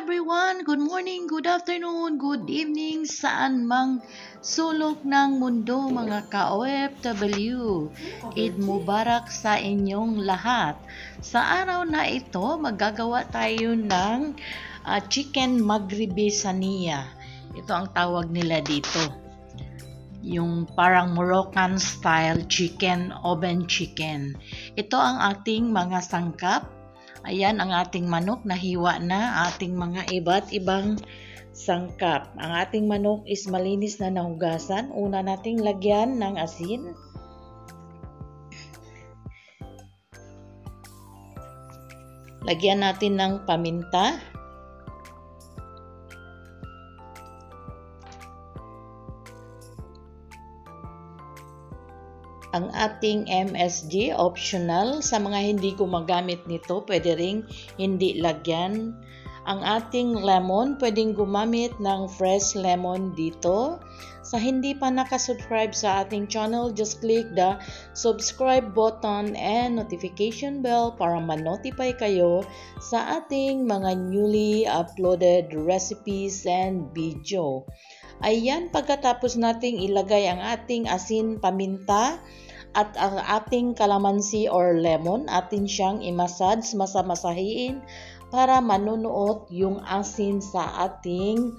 everyone! Good morning, good afternoon, good evening, saan mang sulok ng mundo mga ka-OFW. Eid Mubarak sa inyong lahat. Sa araw na ito, magagawa tayo ng chicken Maghrebi Sania. Ito ang tawag nila dito. Yung parang Moroccan style chicken, oven chicken. Ito ang ating mga sangkap. Ayan ang ating manok, nahiwa na ating mga iba't ibang sangkap. Ang ating manok is malinis na nahugasan. Una nating lagyan ng asin. Lagyan natin ng paminta. Ang ating MSG, optional. Sa mga hindi gumagamit nito, pwede ring hindi lagyan. Ang ating lemon, pwedeng gumamit ng fresh lemon dito. Sa hindi pa nakasubscribe sa ating channel, just click the subscribe button and notification bell para ma-notify kayo sa ating mga newly uploaded recipes and video. Ayan, pagkatapos nating ilagay ang ating asin, paminta, at ang ating kalamansi or lemon, atin siyang i-massage, masamasahiin para manunuot yung asin sa ating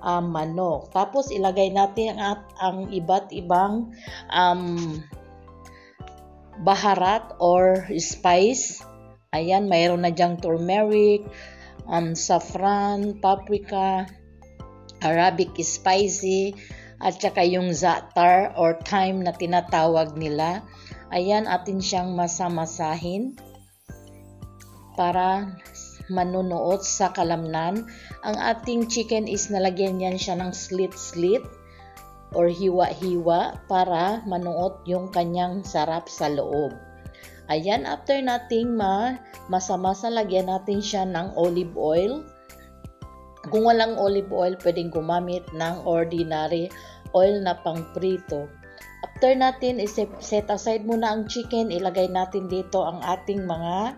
manok. Tapos ilagay natin ang iba't ibang baharat or spice. Ayan, mayroon na diyang turmeric, saffron, paprika, Arabic spicy, at saka yung za'atar or thyme na tinatawag nila. Ayan, atin siyang masamasahin para manunuot sa kalamnan. Ang ating chicken is nalagyan yan siya ng slit-slit or hiwa-hiwa para manuot yung kanyang sarap sa loob. Ayan, after nating masamasa, lagyan natin siya ng olive oil. Kung walang olive oil, pwedeng gumamit ng ordinary oil na pangprito. After natin, set aside muna ang chicken, ilagay natin dito ang ating mga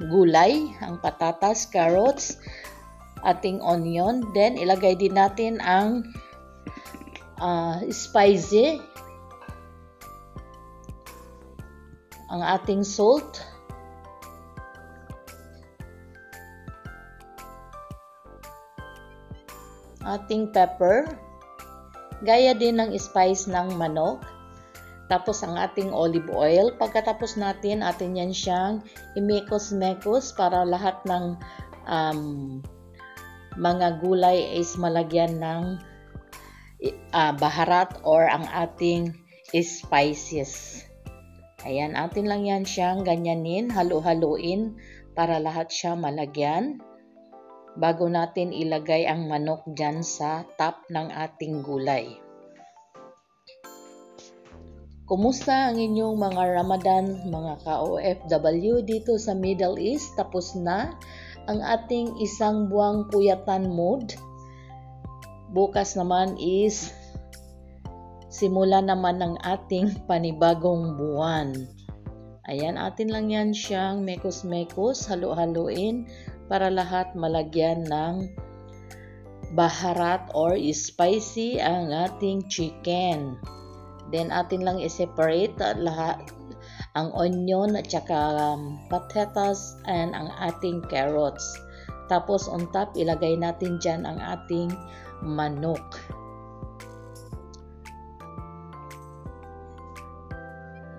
gulay, ang patatas, carrots, ating onion. Then, ilagay din natin ang spicy, ang ating salt, ating pepper, gaya din ng spice ng manok, tapos ang ating olive oil. Pagkatapos natin yan siyang imekos-mekos para lahat ng mga gulay is malagyan ng baharat or ang ating spices. Ayan, atin lang yan siyang ganyanin, halu-haluin para lahat siya malagyan bago natin ilagay ang manok dyan sa top ng ating gulay. Kumusta ang inyong mga Ramadan, mga ka-OFW dito sa Middle East? Tapos na ang ating isang buwang puyatan mode. Bukas naman is simula naman ng ating panibagong buwan. Ayan, atin lang yan siyang mekos-mekos, halu-haluin para lahat malagyan ng baharat or spicy ang ating chicken. Then atin lang i-separate lahat ang onion at saka patatas and ang ating carrots. Tapos on top, ilagay natin dyan ang ating manok.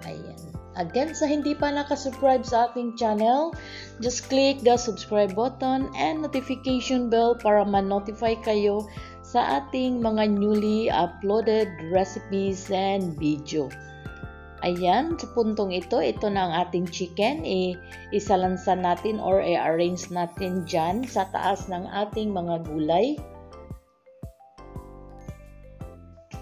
Ayan. Again, sa hindi pa nakasubscribe sa ating channel, just click the subscribe button and notification bell para ma-notify kayo sa ating mga newly uploaded recipes and video. Ayan, sa puntong ito na ang ating chicken. Isalansan natin or i-arrange natin dyan sa taas ng ating mga gulay.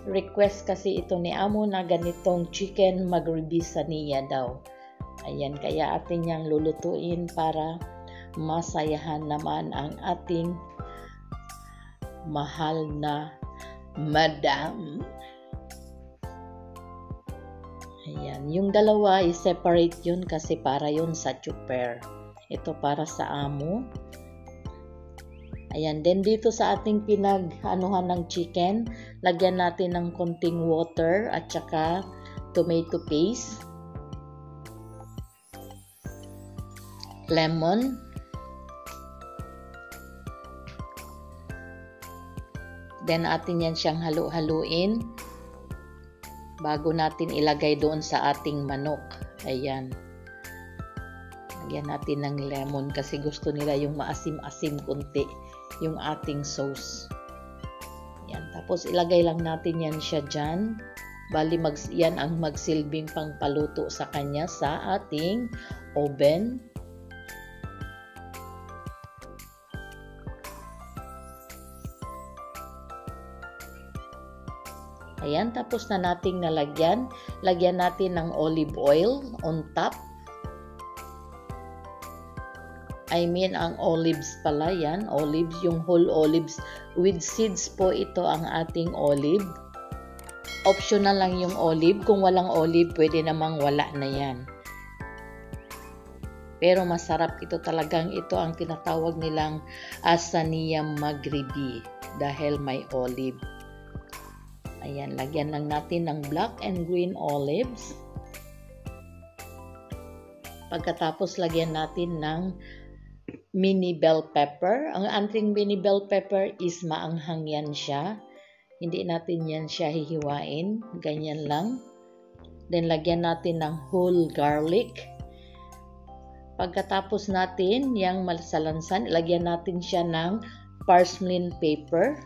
Request kasi ito ni Amo na ganitong chicken Maghrebi Sania daw. Ayan, kaya atin yang lulutuin para masayahan naman ang ating mahal na madam. Ayan, yung dalawa i-separate yun kasi para yun sa chuper. Ito para sa Amo. Ayan, then dito sa ating pinag-anuhan ng chicken, lagyan natin ng konting water at saka tomato paste, lemon, then atin yan siyang halu-haluin bago natin ilagay doon sa ating manok. Ayan. Lagyan natin ng lemon kasi gusto nila yung maasim-asim kunti yung ating sauce. Yan. Tapos ilagay lang natin yan siya dyan. Bali yan ang magsilbing pangpaluto sa kanya sa ating oven. Ayan, tapos na nating nalagyan. Lagyan natin ng olive oil on top. I mean, ang olives pala yan. Olives, yung whole olives. With seeds po ito ang ating olive. Optional lang yung olive. Kung walang olive, pwede namang wala na yan. Pero masarap ito talagang. Ito ang tinatawag nilang Asaniya Maghribi dahil may olive. Ayan, lagyan lang natin ng black and green olives. Pagkatapos, lagyan natin ng mini bell pepper. Ang ating mini bell pepper is maanghang yan siya. Hindi natin yan siya hihiwain. Ganyan lang. Then, lagyan natin ng whole garlic. Pagkatapos natin, yung malasalansan, lagyan natin siya ng parsley paper.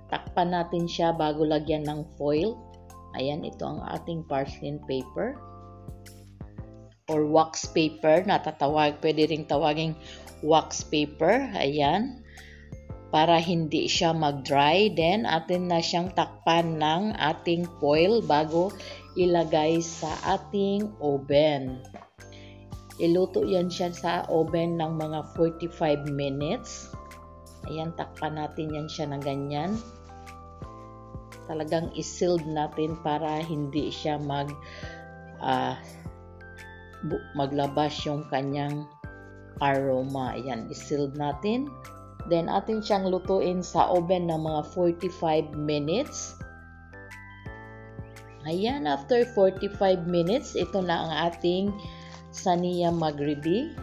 Takpan natin siya bago lagyan ng foil. Ayan, ito ang ating parsley paper. Or wax paper, pwede ring tawaging wax paper. Ayan. Para hindi siya mag-dry. Then, atin na siyang takpan ng ating foil bago ilagay sa ating oven. Iluto yan siya sa oven ng mga 45 minutes. Ayan, takpan natin yan siya ng ganyan. Talagang i-sealed natin para hindi siya maglabas yung kanyang aroma. Ayan, i-sealed natin. Then, atin siyang lutuin sa oven ng mga 45 minutes. Ayan, after 45 minutes, ito na ang ating Saniya Maghribi.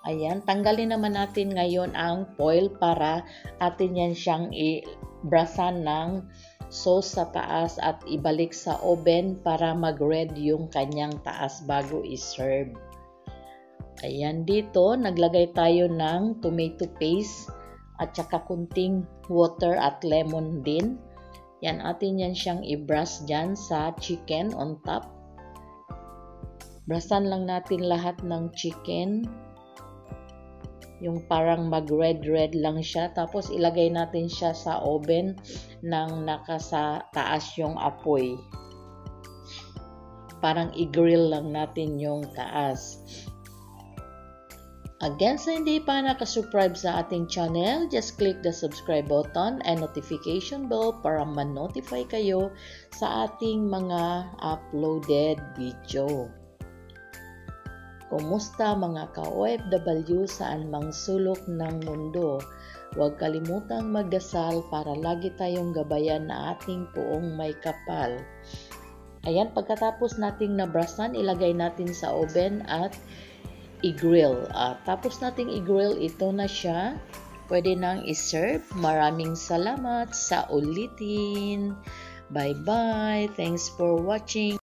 Ayan, tanggalin naman natin ngayon ang foil para atin yan siyang i-brasan ng sauce sa taas at ibalik sa oven para mag-red yung kanyang taas bago i-serve. Ayan, dito naglagay tayo ng tomato paste at saka kunting water at lemon din. Yan, atin yan siyang i-brush dyan sa chicken on top. Brasan lang natin lahat ng chicken. Yung parang mag-red-red lang siya. Tapos ilagay natin siya sa oven nang nakasa taas yung apoy. Parang i-grill lang natin yung taas. Again, sa hindi pa nakasubscribe sa ating channel, just click the subscribe button and notification bell para ma-notify kayo sa ating mga uploaded video. Kumusta mga ka-OFW saan mang sulok ng mundo? Huwag kalimutang magdasal para lagi tayong gabayan na ating puong may kapal. Ayan, pagkatapos nating nabrasan, ilagay natin sa oven at i-grill. Tapos nating i-grill, ito na siya. Pwede nang i-serve. Maraming salamat sa ulitin. Bye-bye. Thanks for watching.